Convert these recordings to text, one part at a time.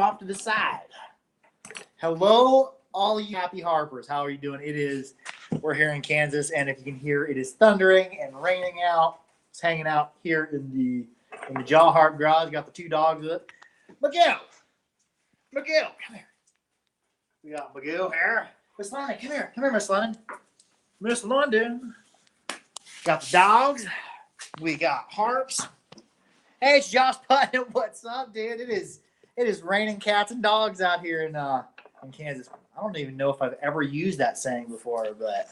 off to the side. Hello, all you happy harpers. How are you doing? We're here in Kansas, and if you can hear, it is thundering and raining out. It's hanging out here in the Jaw Harp garage. Got the two dogs with it. Miguel, come here. We got Miguel here. Miss London, come here, Miss London. Miss London. Got the dogs. We got harps. Hey, it's Josh Putnam. What's up, dude? It is raining cats and dogs out here in Kansas. I don't even know if I've ever used that saying before, but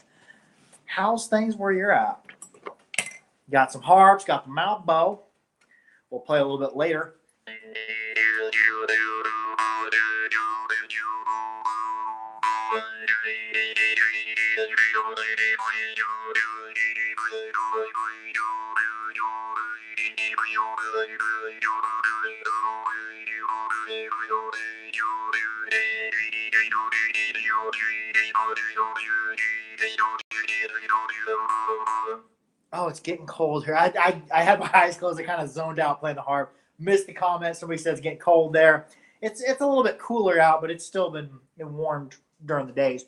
how's things where you're at? Got some harps, got the mouth bow. We'll play a little bit later. Oh, it's getting cold here. I had my eyes closed. I kind of zoned out playing the harp. Missed the comment. Somebody says it's getting cold there. It's a little bit cooler out, but it's still been warmed during the days.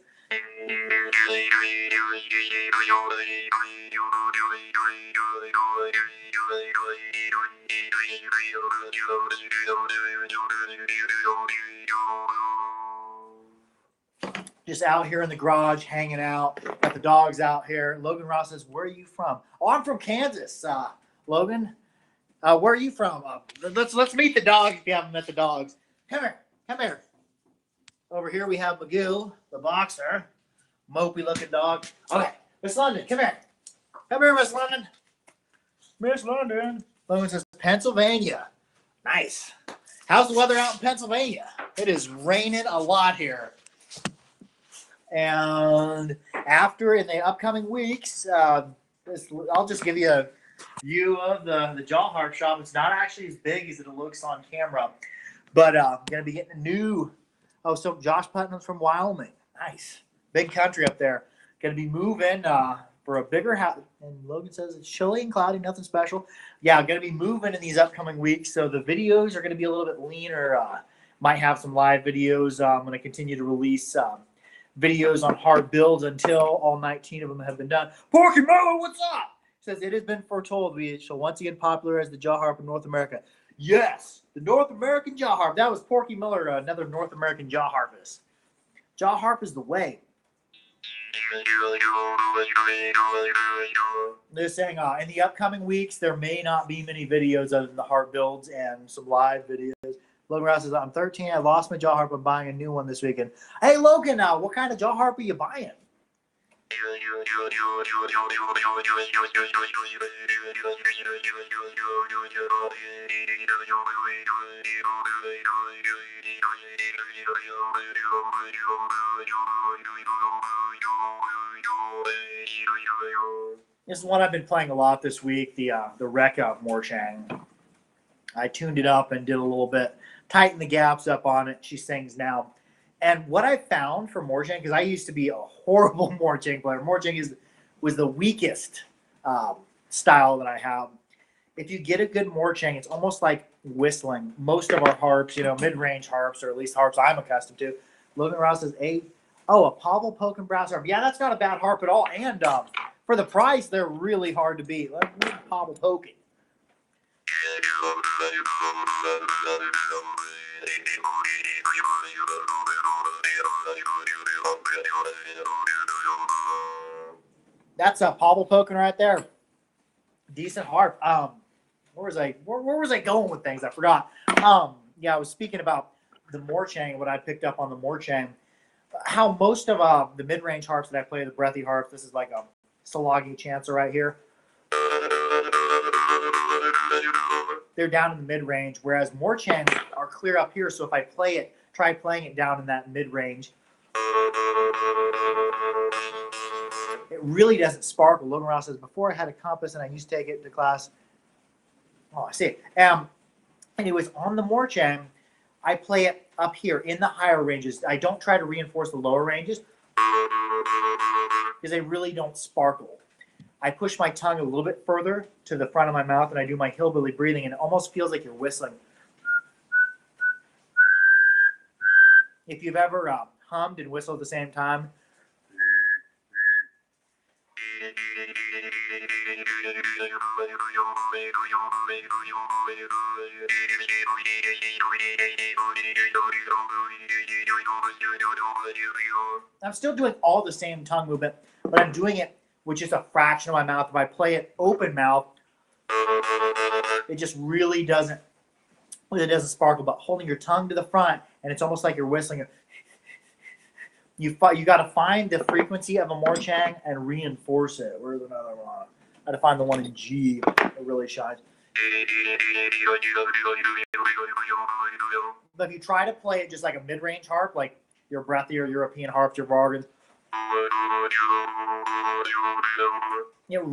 Just out here in the garage, hanging out. Got the dogs out here. Logan Ross says, "Where are you from?" Oh, I'm from Kansas. Logan, where are you from? Let's meet the dogs if you haven't met the dogs. Come here. Over here we have Magoo, the boxer. Mopey looking dog. Okay, Miss London, come here. Come here, Miss London. Miss London. Logan says, Pennsylvania. Nice. How's the weather out in Pennsylvania? It is raining a lot here. And in the upcoming weeks, I'll just give you a view of the Jaw Harp shop. It's not actually as big as it looks on camera, but I'm going to be getting a new. Oh, so Josh Putnam's from Wyoming. Nice. Big country up there. Going to be moving for a bigger house. And Logan says it's chilly and cloudy, nothing special. Yeah, I'm going to be moving in these upcoming weeks, so the videos are going to be a little bit leaner. Might have some live videos. I'm going to continue to release videos on hard builds until all 19 of them have been done. Porky Miller, what's up? Says it has been foretold we shall once again popularize the jaw harp in North America. Yes, the North American jaw harp. That was Porky Miller, another North American jaw harpist. Jaw harp is the way. They're saying in the upcoming weeks there may not be many videos other than the harp builds and some live videos. Logan Ross says, I'm 13. I lost my jaw harp. I'm buying a new one this weekend. Hey, Logan, what kind of jaw harp are you buying? This is one I've been playing a lot this week, the Rekka Morchang. I tuned it up and did a little bit, tightened the gaps up on it. She sings now. And what I found for Morchang, because I used to be a horrible Morchang player. Morchang was the weakest style that I have. If you get a good Morchang, it's almost like whistling. Most of our harps, mid-range harps, or at least harps I'm accustomed to. Logan Ross says, a Pavel Pokin brass harp. Yeah, that's not a bad harp at all. And for the price, they're really hard to beat. Let's move Pavel Pokin. That's a Pavel Pokin right there. Decent harp. Where was I going with things? I forgot. I was speaking about the Morchang, what I picked up on the Morchang. How most of the mid-range harps that I play, the breathy harps, this is like a Salagi Chancer right here. They're down in the mid-range, whereas Morchang are clear up here. So if I try playing it down in that mid-range, it really doesn't sparkle. Logan Ross says, before I had a compass and I used to take it to class. Oh, I see. Anyways, on the Morchang, I play it up here in the higher ranges. I don't try to reinforce the lower ranges because they really don't sparkle. I push my tongue a little bit further to the front of my mouth, and I do my hillbilly breathing, and it almost feels like you're whistling. if you've ever hummed and whistled at the same time, I'm still doing all the same tongue movement, but I'm doing it with just a fraction of my mouth. If I play it open mouth, it just really doesn't sparkle. But holding your tongue to the front, and it's almost like you're whistling. You got to find the frequency of a morchang and reinforce it. Where's another one? I got to find the one in G that really shines. But if you try to play it just like a mid-range harp, like your breathier European harps, your bargains, you'll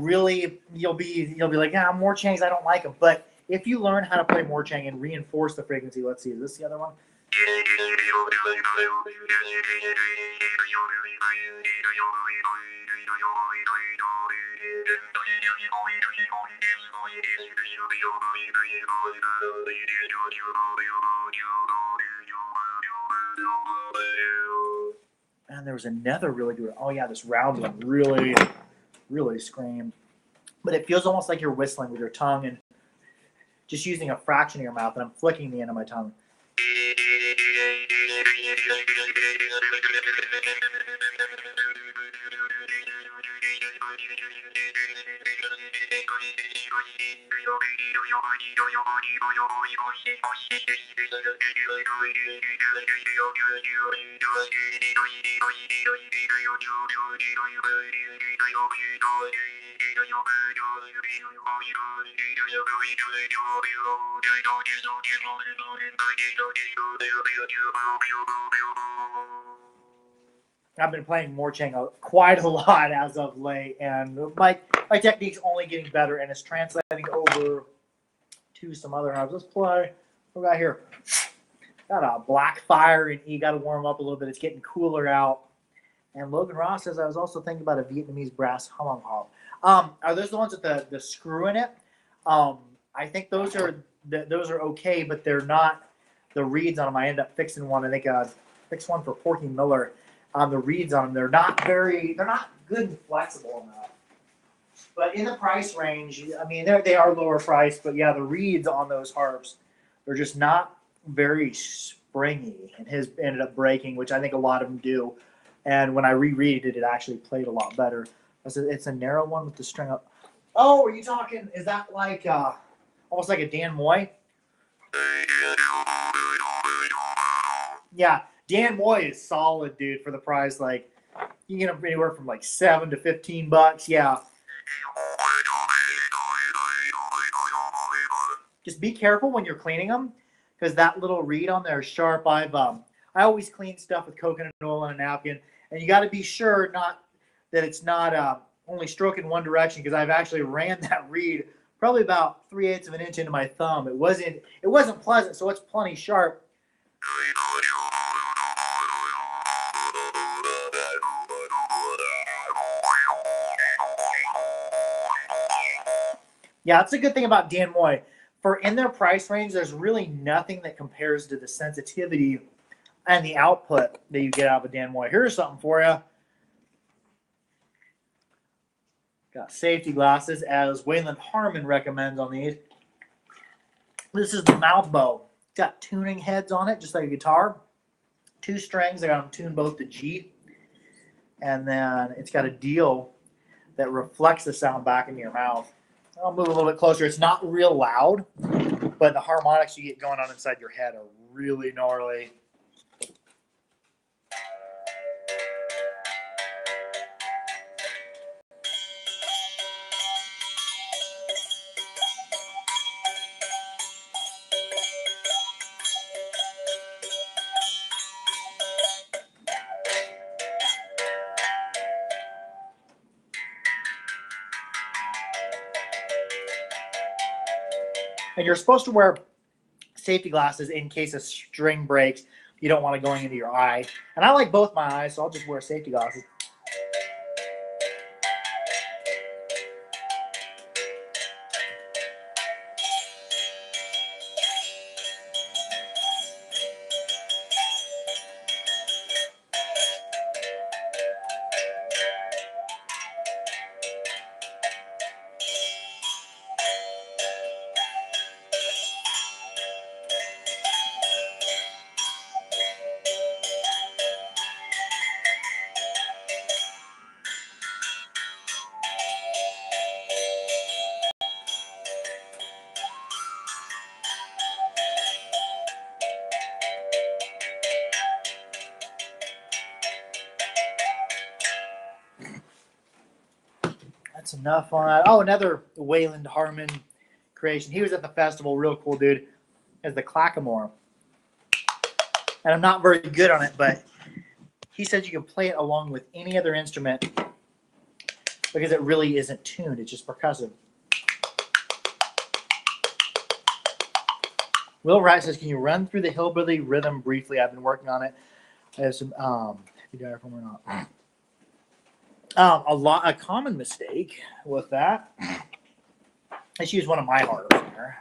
be like, yeah, morchangs, I don't like them. But if you learn how to play morchang and reinforce the frequency, let's see, is this the other one? And there was another really good one. Oh yeah, this round one really, really screamed. But it feels almost like you're whistling with your tongue and just using a fraction of your mouth, and I'm flicking the end of my tongue. I've been playing morchang quite a lot as of late, and my technique's only getting better, and it's translating over to some other harps. Let's play. What we got here? Got a black fire in E. Got to warm up a little bit. It's getting cooler out. And Logan Ross says, I was also thinking about a Vietnamese brass humming harp. Are those the ones with the screw in it? I think those are okay, but they're not the reeds on them. I end up fixing one. I think I fixed one for Porky Miller. The reeds on them, they're not good and flexible enough. But in the price range, I mean, they are lower priced, but yeah, the reeds on those harps, they're just not very springy. And his ended up breaking, which I think a lot of them do. And when I reread it, it actually played a lot better. It's a narrow one with the string up. Oh, are you talking? Is that like almost like a Dan Moy? Yeah, Dan Moy is solid, dude, for the price. Like, you get them anywhere from like $7 to $15. Yeah. Just be careful when you're cleaning them, because that little reed on there is sharp. I always clean stuff with coconut oil on a napkin, and you got to be sure that it's not only stroking one direction, because I've actually ran that reed probably about 3/8 of an inch into my thumb. It wasn't pleasant, so it's plenty sharp. Yeah, that's a good thing about Dan Moy. For in their price range, there's really nothing that compares to the sensitivity and the output that you get out of a Dan Moy. Here's something for you. Got safety glasses, as Wayland Harmon recommends on these. This is the mouth bow. It's got tuning heads on it, just like a guitar. 2 strings. I got them tuned both to G. And then it's got a deal that reflects the sound back into your mouth. I'll move a little bit closer. It's not real loud, but the harmonics you get going on inside your head are really gnarly. And you're supposed to wear safety glasses in case a string breaks. You don't want it going into your eye. And I like both my eyes, so I'll just wear safety glasses. that's enough on that. Oh, another Wayland Harmon creation. He was at the festival, real cool dude, as the Clackamore. And I'm not very good on it, but he says you can play it along with any other instrument because it really isn't tuned. It's just percussive. Will Wright says, can you run through the hillbilly rhythm briefly? I've been working on it. I have some, if you diaphragm or not. A common mistake with that. Let's use one of my harps here.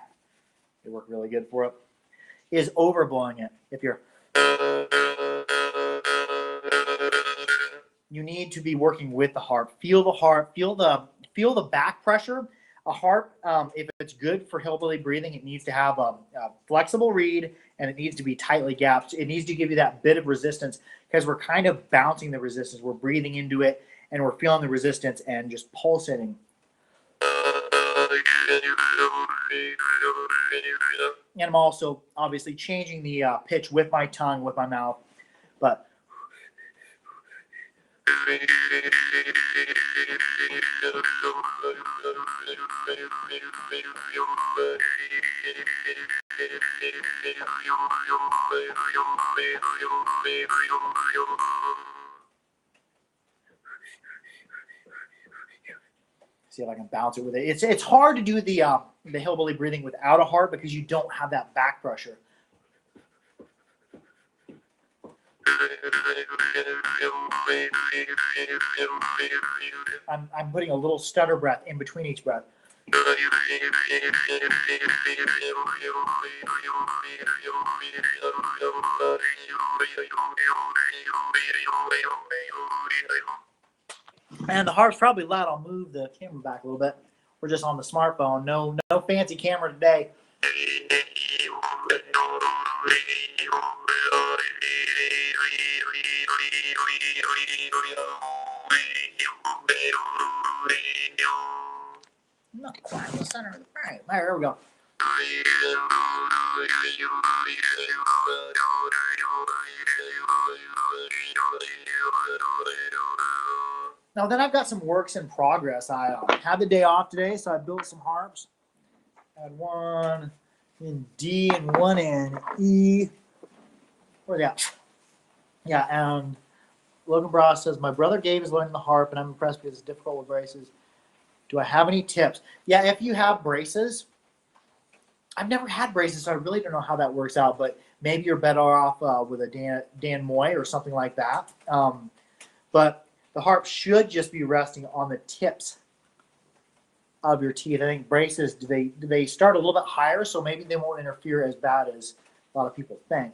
They work really good for it. Is overblowing it. If you're, you need to be working with the harp. Feel the harp. Feel the back pressure. A harp, if it's good for hillbilly breathing, it needs to have a flexible reed and it needs to be tightly gapped. It needs to give you that bit of resistance because we're kind of bouncing the resistance. We're breathing into it and we're feeling the resistance and just pulsating. And I'm also obviously changing the pitch with my tongue, with my mouth, but see if I can bounce it with it. It's hard to do the hillbilly breathing without a harp because you don't have that back pressure. I'm putting a little stutter breath in between each breath. And the harp's probably loud. I'll move the camera back a little bit. We're just on the smartphone. No fancy camera today. Not quite in the center of the frame. There we go. Now then I've got some works in progress. I had the day off today, so I built some harps. I had one in D and one in E. Where's that? Yeah, and Logan Bras says, my brother Gabe is learning the harp, and I'm impressed because it's difficult with braces. Do I have any tips? Yeah, if you have braces, I've never had braces, so I really don't know how that works out, but maybe you're better off with a Dan Moy or something like that. But the harp should just be resting on the tips of your teeth. I think braces, do they start a little bit higher, so maybe they won't interfere as bad as a lot of people think.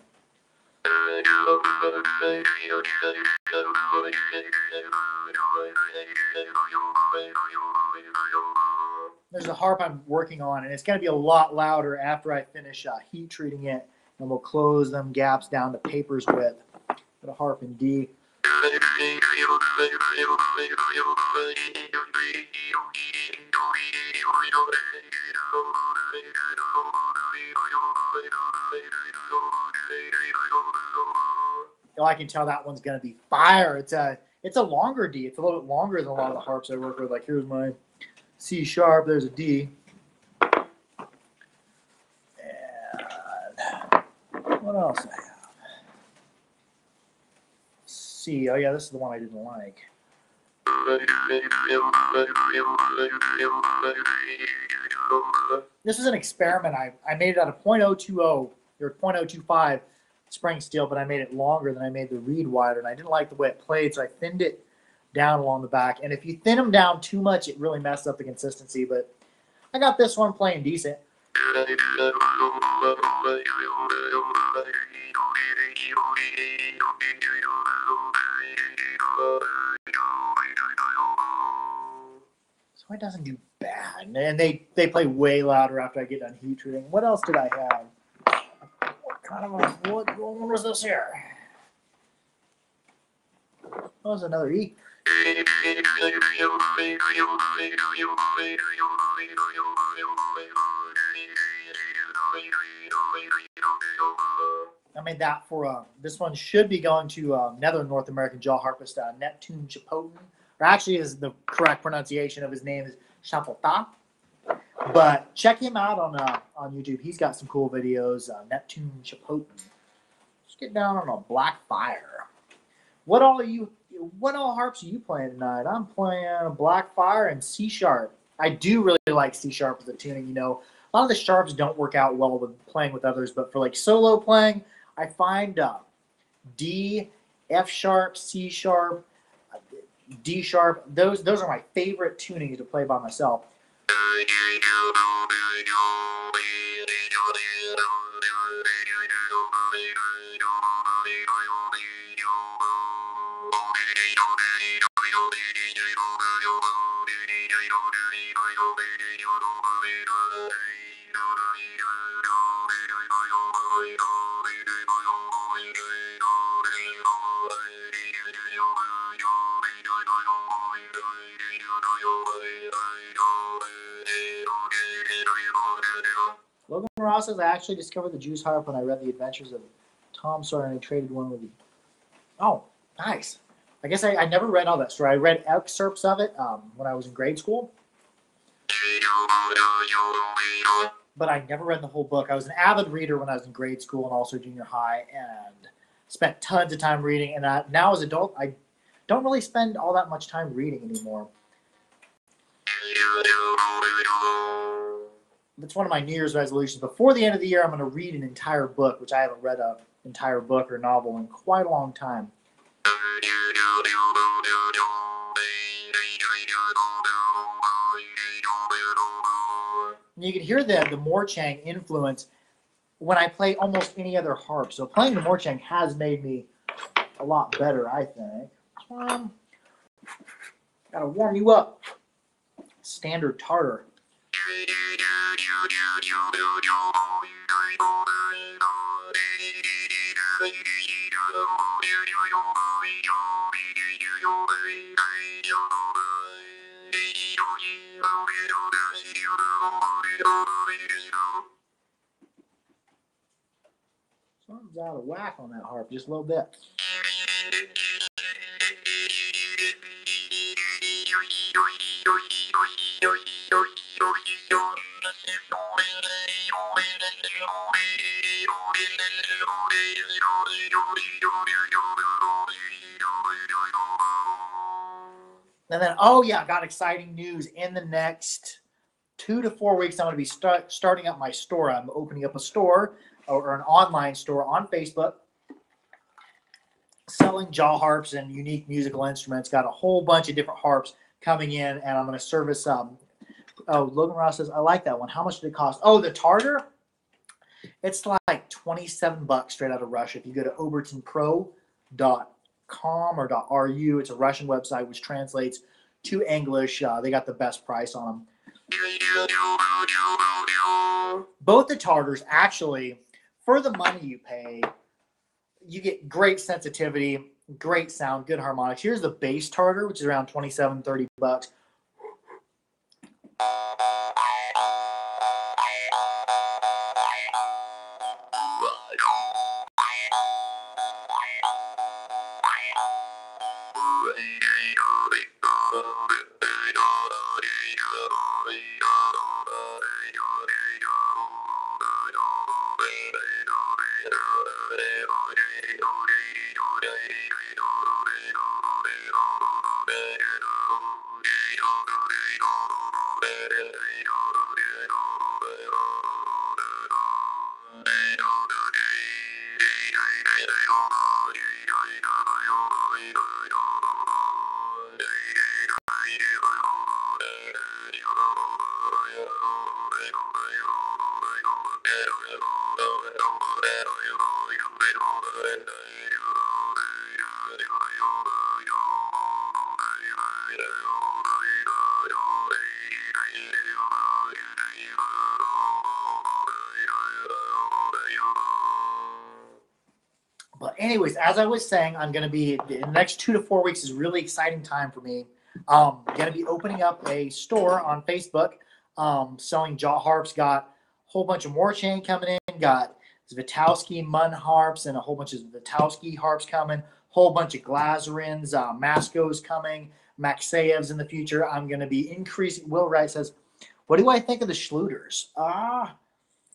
There's a harp I'm working on, and it's going to be a lot louder after I finish heat treating it, and we'll close them gaps down to paper's width. Got a harp in D. Oh, I can tell that one's going to be fire. It's a longer D. It's a little bit longer than a lot of the harps I work with. Like here's my C sharp. There's a D. And what else I have? C. Oh yeah, this is the one I didn't like. This is an experiment. I made it out of .020 or .025 spring steel, but I made it longer than I made the reed wider, and I didn't like the way it played, so I thinned it down along the back. And if you thin them down too much, it really messes up the consistency, but I got this one playing decent. So it doesn't do bad. And they play way louder after I get done heat treating. What else did I have? What one was this here? That was another E. I made that for this one should be going to another North American jaw harpist, Neptune Chipotin or actually is the correct pronunciation of his name is Shapota. But check him out on YouTube. He's got some cool videos. Neptune Chapotin. Let's get down on a Black Fire. What all harps are you playing tonight? I'm playing Black Fire and C sharp. I do really like C sharp as a tuning. You know, a lot of the sharps don't work out well with playing with others, but for like solo playing, I find D, F sharp, C sharp, D sharp. Those are my favorite tunings to play by myself. Logan Ross says, I actually discovered the Jew's harp when I read The Adventures of Tom Sawyer and I traded one with you. Oh, nice. I guess I never read all that story. I read excerpts of it when I was in grade school. But I never read the whole book. I was an avid reader when I was in grade school and also junior high and spent tons of time reading. And now as an adult, I don't really spend all that much time reading anymore. That's one of my New Year's resolutions. Before the end of the year, I'm going to read an entire book, which I haven't read an entire book or novel in quite a long time. And you can hear the Morchang influence when I play almost any other harp. So playing the Morchang has made me a lot better, I think. Gotta warm you up. Standard Tartar. Something's out of whack on that harp, just a little bit. And then, oh yeah, I got exciting news. In the next 2 to 4 weeks, I'm going to be starting up my store. I'm opening up a store or an online store on Facebook, selling jaw harps and unique musical instruments. Got a whole bunch of different harps coming in, and I'm going to service Logan Ross says, I like that one. How much did it cost? Oh, the Tartar? It's like $27 straight out of Russia. If you go to obertonpro.com or .ru, it's a Russian website which translates to English. They got the best price on them. Both the Tartars, actually, for the money you pay, you get great sensitivity, great sound, good harmonics. Here's the bass Tartar, which is around $27-30. But anyways, as I was saying, I'm going to be, the next 2 to 4 weeks is a really exciting time for me. I'm going to be opening up a store on Facebook, selling jaw harps. Got a whole bunch of Morchang coming in. Got Zvitowski Mun harps and a whole bunch of Zvitowski harps coming, whole bunch of Glazerins, Mascos coming, Maxeyevs in the future. I'm going to be increasing. Will Wright says, what do I think of the Schluters? I'll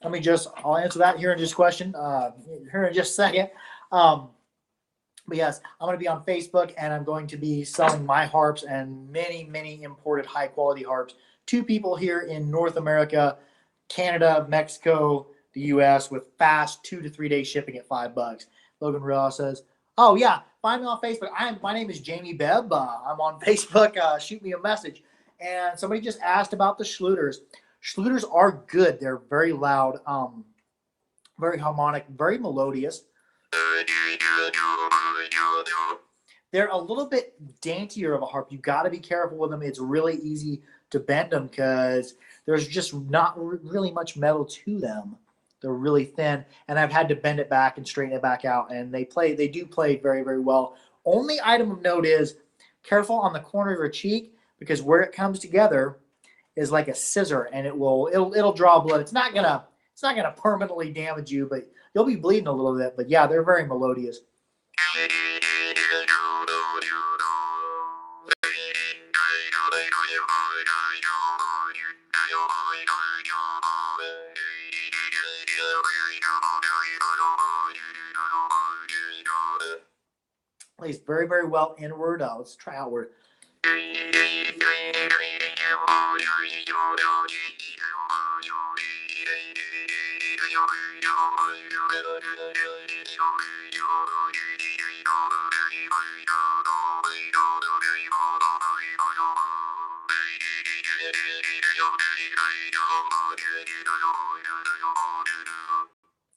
answer that here in just a second. But yes, I'm going to be on Facebook, and I'm going to be selling my harps and many, many imported high-quality harps to people here in North America, Canada, Mexico, the U.S. with fast 2 to 3 day shipping at $5. Logan Real says, "Oh yeah, find me on Facebook. My name is Jamie Bebb. I'm on Facebook. Shoot me a message." And somebody just asked about the Schluters. Schluters are good. They're very loud, very harmonic, very melodious. They're a little bit daintier of a harp. You got to be careful with them. It's really easy to bend them because there's just not really much metal to them. They're really thin, and I've had to bend it back and straighten it back out. And they do play very, very well. Only item of note is careful on the corner of your cheek, because where it comes together is like a scissor, and it'll draw blood. It's not gonna permanently damage you, but you'll be bleeding a little bit. But yeah, they're very melodious. Plays very, very well inward. Let's try outward.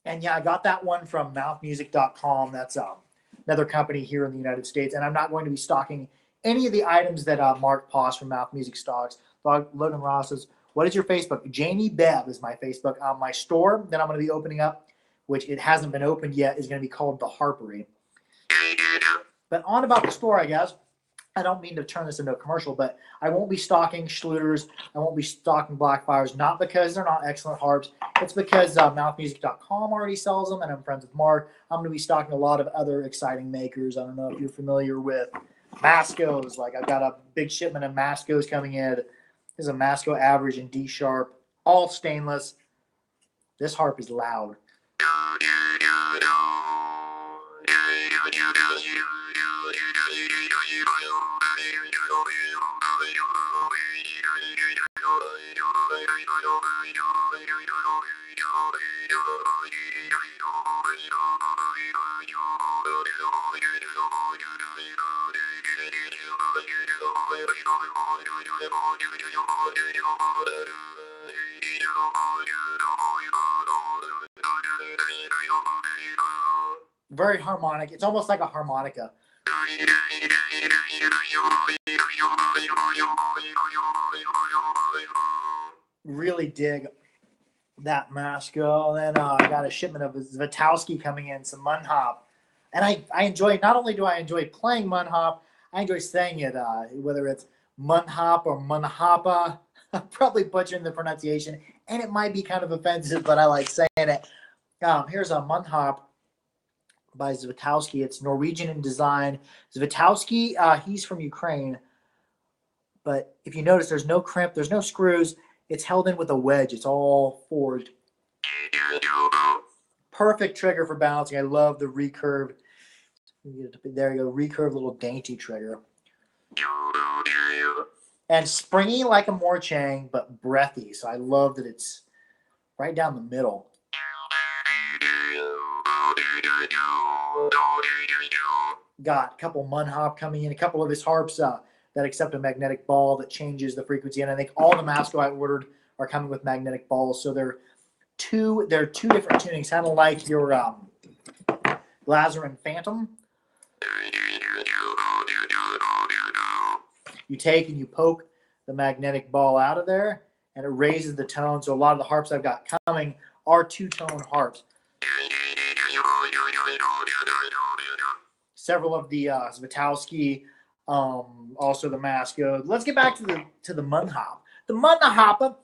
And yeah, I got that one from mouthmusic.com. That's another company here in the United States. And I'm not going to be stocking any of the items that Mark Poss from Mouth Music stocks. Logan Ross says, what is your Facebook? Jamie Bebb is my Facebook. My store that I'm going to be opening up, which it hasn't been opened yet, is going to be called The Harpery. But on about the store, I guess. I don't mean to turn this into a commercial, but I won't be stocking Schluters. I won't be stocking Blackfires, not because they're not excellent harps. It's because mouthmusic.com already sells them, and I'm friends with Mark. I'm going to be stocking a lot of other exciting makers. I don't know if you're familiar with Mascos. Like, I've got a big shipment of Mascos coming in. This is a Masco average in D sharp, all stainless. This harp is loud. Very harmonic. It's almost like a harmonica. Really dig that Masco. Then I got a shipment of Zvitowski coming in, some Munhop. And I enjoy, not only do I enjoy playing Munhop, I enjoy saying it, whether it's Munhop or Munhapa. I'm probably butchering the pronunciation, and it might be kind of offensive, but I like saying it. Here's a Munhop by Zvitowski. It's Norwegian in design. Zvitowski, he's from Ukraine. But if you notice, there's no crimp, there's no screws. It's held in with a wedge. It's all forged. Perfect trigger for balancing. I love the recurved. There you go, recurved little dainty trigger. And springy like a Morchang, but breathy. So I love that it's right down the middle. Got a couple Munhop coming in, a couple of his harps that accept a magnetic ball that changes the frequency. And I think all the Masco I ordered are coming with magnetic balls. So they're two different tunings, kind of like your Glazerin Phantom. You take and you poke the magnetic ball out of there, and it raises the tone. So a lot of the harps I've got coming are two-tone harps. Several of the Zvitowski, also the Masco. Let's get back to the Munhop. The Munhop.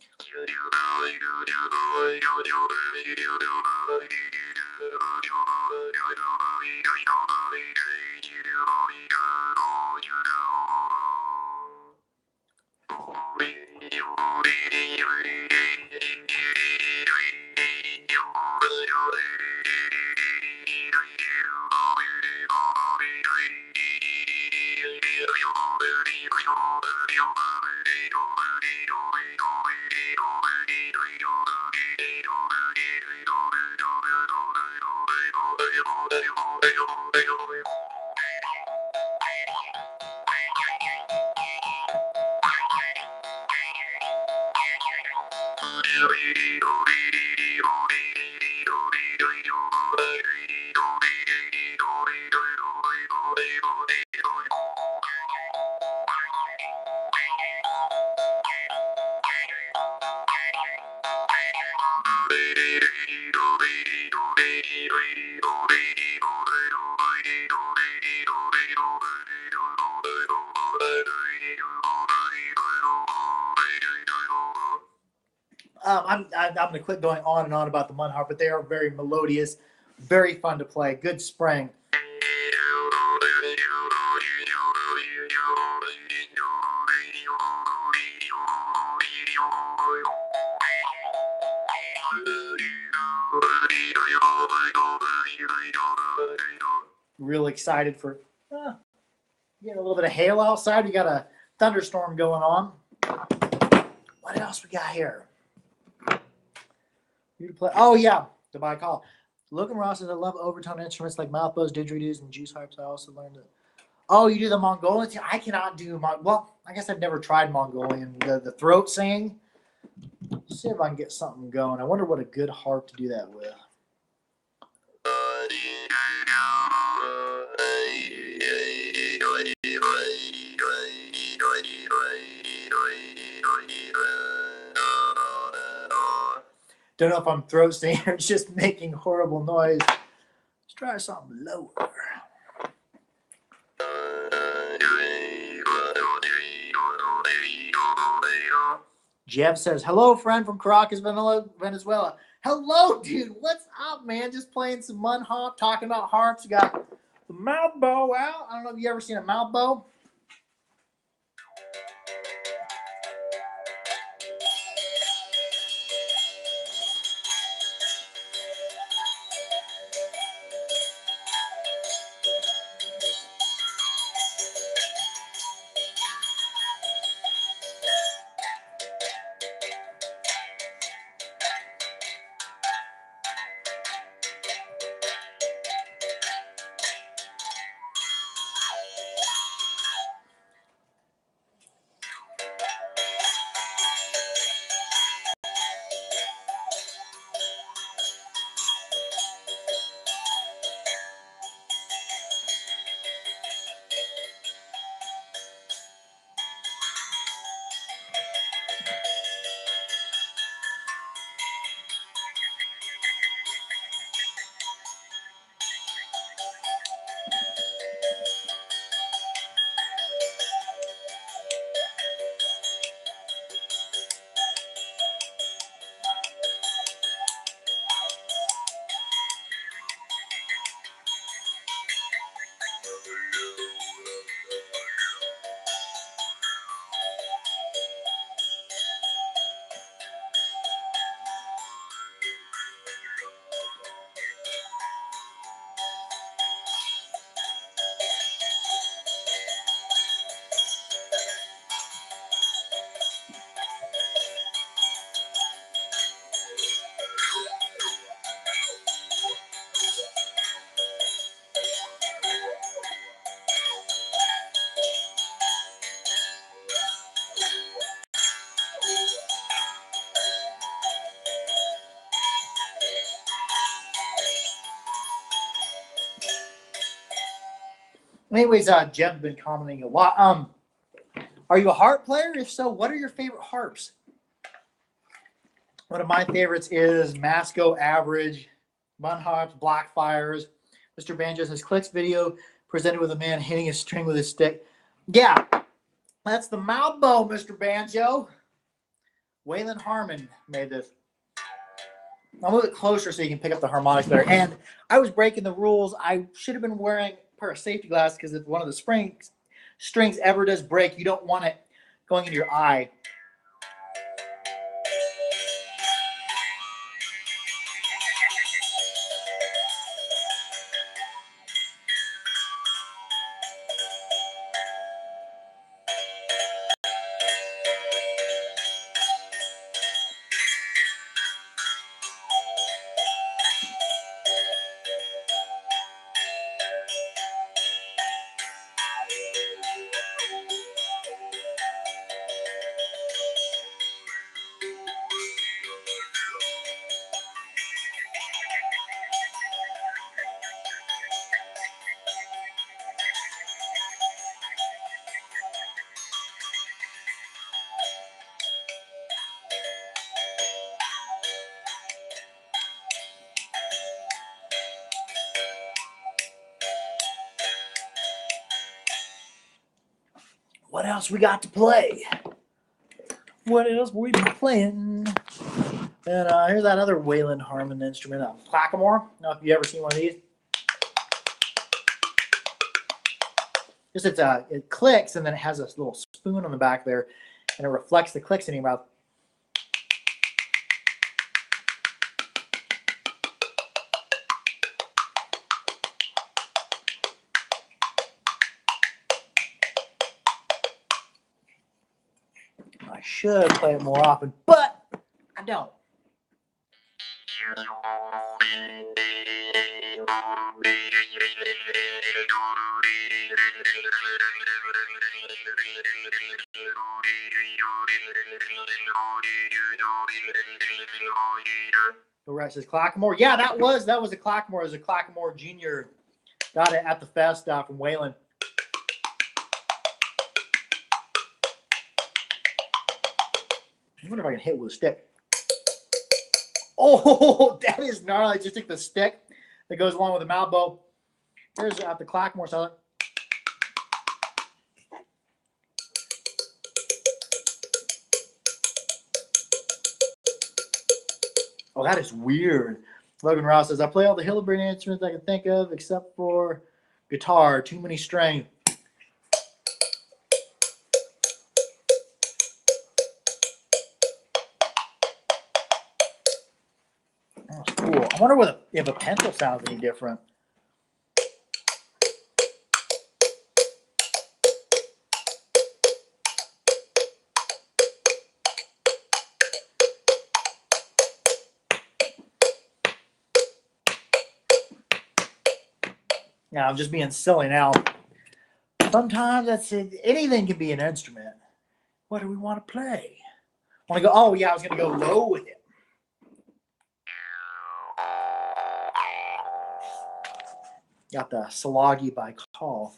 I'm going to quit going on and on about the mud harp, but they are very melodious, very fun to play. Good spring. Real excited for getting a little bit of hail outside. We got a thunderstorm going on. What else we got here? You to play? Oh yeah, the by call. Logan Ross says I love overtone instruments like mouth bows, didgeridoos, and juice harps. I also learned it. Oh, you do the Mongolian? I cannot do well. I guess I've never tried Mongolian. The throat singing. Let's see if I can get something going. I wonder what a good harp to do that with. Don't know if I'm throat singing or just making horrible noise. Let's try something lower. Jeff says, hello, friend from Caracas, Venezuela. Hello, dude. What's up, man? Just playing some mud harp, talking about harps. You got the mouth bow out. I don't know if you ever seen a mouth bow. Anyways, Jeb's been commenting a lot. Are you a harp player? If so, what are your favorite harps? One of my favorites is Masco Average, Mud Harps, Blackfires. Mr. Banjo says, clicks video presented with a man hitting a string with a stick. Yeah, that's the mouth bow, Mr. Banjo. Waylon Harmon made this. I'll move it closer so you can pick up the harmonics better. And I was breaking the rules. I should have been wearing a pair of safety glasses because if one of the strings ever does break, you don't want it going into your eye. What else we got to play? What else we been playing? And here's that other Wayland Harmon instrument, a clackamore. I don't know if you've ever seen one of these. Just it clicks and then it has this little spoon on the back there, and it reflects the clicks in your mouth. I should play it more often, but I don't. The rest is clackamore. Yeah, that was a clackamore. It was a clackamore Junior. Got it at the fest from Wayland. I wonder if I can hit with a stick. Oh, that is gnarly. I just took the stick that goes along with the mouth bow. There's the clackamore solid. Oh, that is weird. Logan Ross says, I play all the Hillebrand instruments I can think of except for guitar. Too many strings. That's cool. I wonder if a pencil sounds any different. Now, I'm just being silly now. Sometimes that's it. Anything can be an instrument. What do we want to play? I want to go, oh, yeah, I was going to go low with it. Got the Salagi by Call.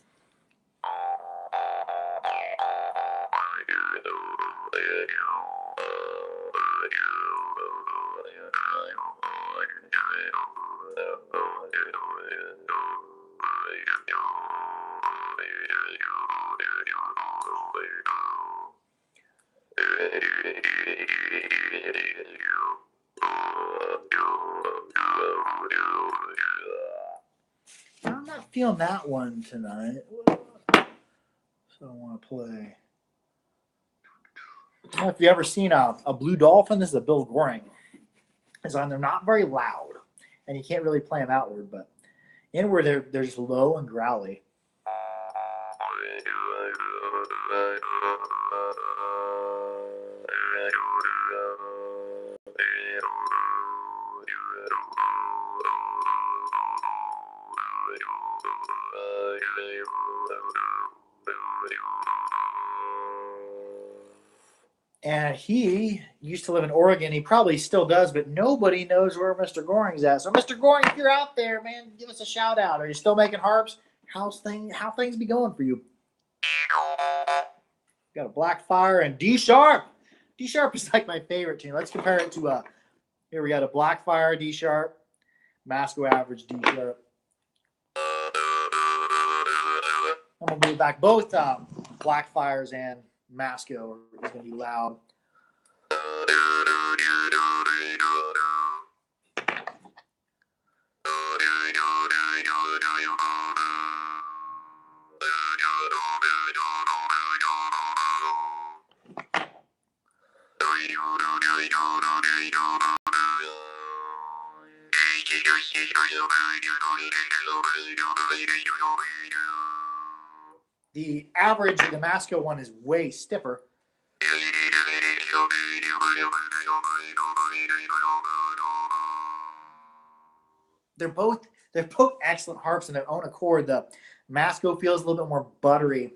I'm not feeling that one tonight. So I want to play. I don't know if you've ever seen a Blue Dolphin. This is a Bill Goring. They're not very loud, and you can't really play them outward, but inward they're just low and growly. And he used to live in Oregon. He probably still does, but nobody knows where Mr. Goring's at. So, Mr. Goring, if you're out there, man, give us a shout out. Are you still making harps? How things be going for you? Got a Blackfire and D sharp. D sharp is like my favorite tune. Let's compare it to here we got a Blackfire D sharp, Masco average D sharp. I'm gonna bring back both Blackfires and Masco are going to be loud. The average, the Masco one is way stiffer. They're both excellent harps in their own accord. The Masco feels a little bit more buttery.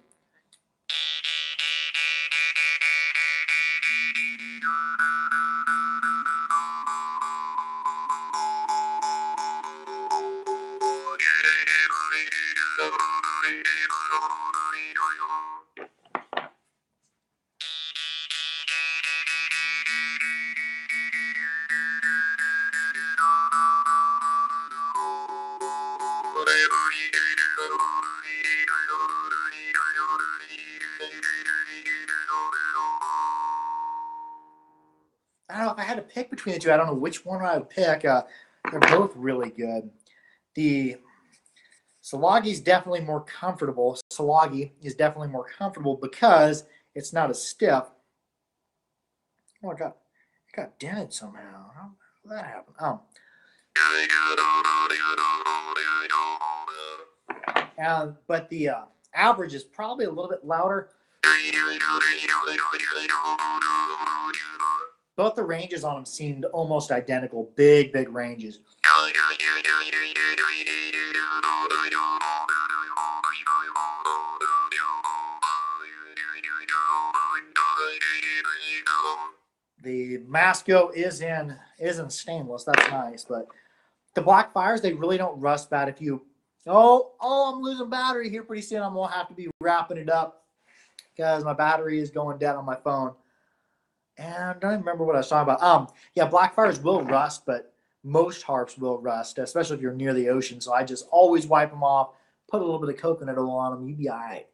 I don't know if I had to pick between the two. I don't know which one I would pick. They're both really good. The Salagi is definitely more comfortable. Salagi is definitely more comfortable because it's not as stiff. Oh, it got dented somehow. How did that happen? Oh. But the average is probably a little bit louder. Both the ranges on them seemed almost identical. Big ranges. The Masco is in stainless. That's nice, but the Black Fires, they really don't rust bad. If you I'm losing battery here pretty soon. I'm gonna have to be wrapping it up because my battery is going dead on my phone. And I don't even remember what I was talking about. Yeah, Black Fires will rust, but most harps will rust, especially if you're near the ocean. So I just always wipe them off, put a little bit of coconut oil on them. You'd be all right.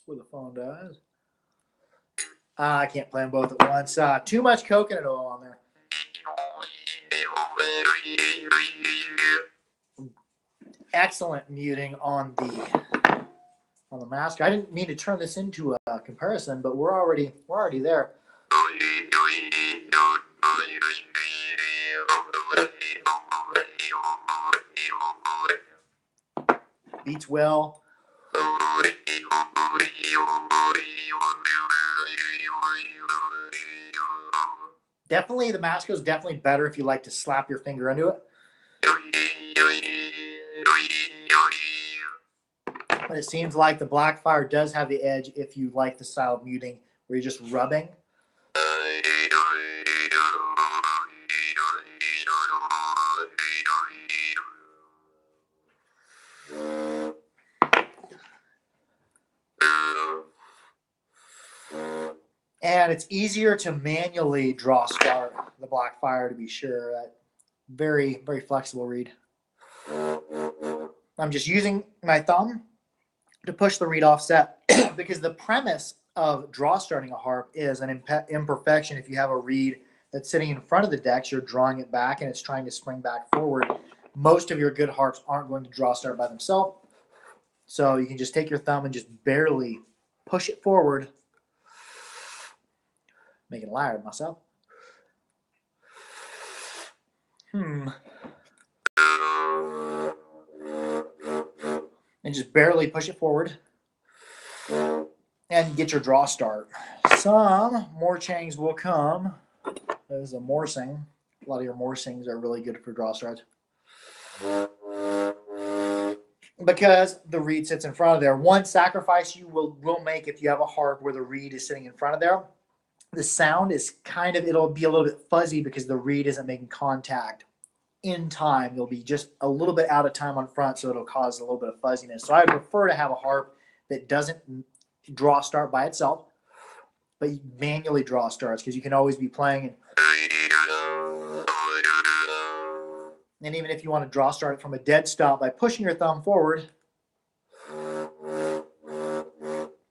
What the phone does. I can't play them both at once. Too much coconut oil on there. Excellent muting on the master. I didn't mean to turn this into a comparison, but we're already there. Beats well. Definitely, the Masco is definitely better if you like to slap your finger into it. But it seems like the Black Fire does have the edge if you like the style of muting where you're just rubbing. And it's easier to manually draw start the Black Fire, to be sure. Very flexible reed. I'm just using my thumb to push the reed offset because the premise of draw starting a harp is an imperfection. If you have a reed that's sitting in front of the decks, you're drawing it back and it's trying to spring back forward. Most of your good harps aren't going to draw start by themselves. So you can just take your thumb and just barely push it forward. Making a liar of myself. And just barely push it forward and get your draw start. Some more changs will come. There's a morsing. A lot of your morsings are really good for draw starts because the reed sits in front of there. One sacrifice you will make if you have a harp where the reed is sitting in front of there, the sound is it'll be a little bit fuzzy because the reed isn't making contact in time. You'll be just a little bit out of time on front, so it'll cause a little bit of fuzziness. So I prefer to have a harp that doesn't draw start by itself, but you manually draw starts because you can always be playing And even if you want to draw start it from a dead stop by pushing your thumb forward,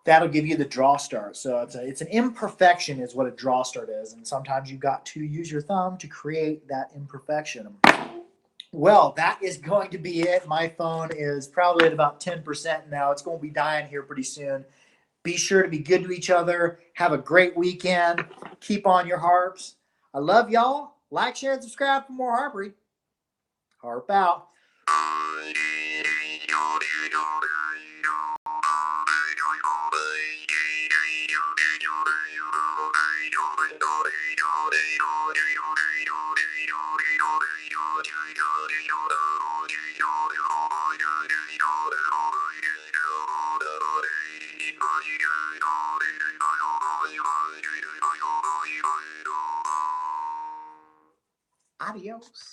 that'll give you the draw start. So it's an imperfection is what a draw start is. And sometimes you've got to use your thumb to create that imperfection. Well, that is going to be it. My phone is probably at about 10% now. It's going to be dying here pretty soon. Be sure to be good to each other. Have a great weekend. Keep on your harps. I love y'all. Like, share, and subscribe for more harpery. Harp out. Adios.